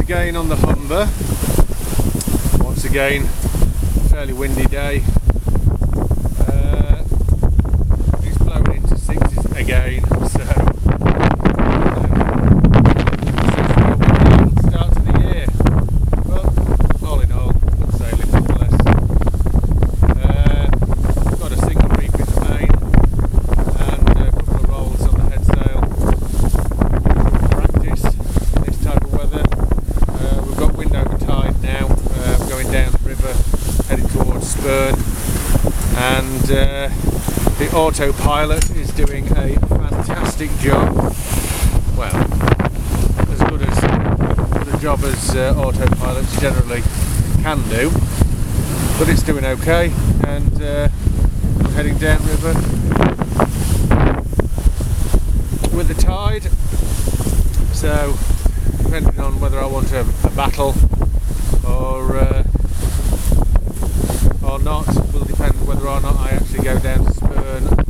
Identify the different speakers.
Speaker 1: again on the Humber. Once again, fairly windy day. It's blowing into sixes again, so start to the year. But all in all, good sailing nonetheless. Got a single reef in the main and a couple of rolls on the head sail. Practice in this type of weather. We've got wind over tide now. Going down the river, heading towards Spurn, and the autopilot is doing a fantastic job. Well, as good a job as autopilots generally can do, but it's doing okay, and we're heading downriver with the tide, so depending on whether I want a battle or not will depend whether or not I actually go down to Spurn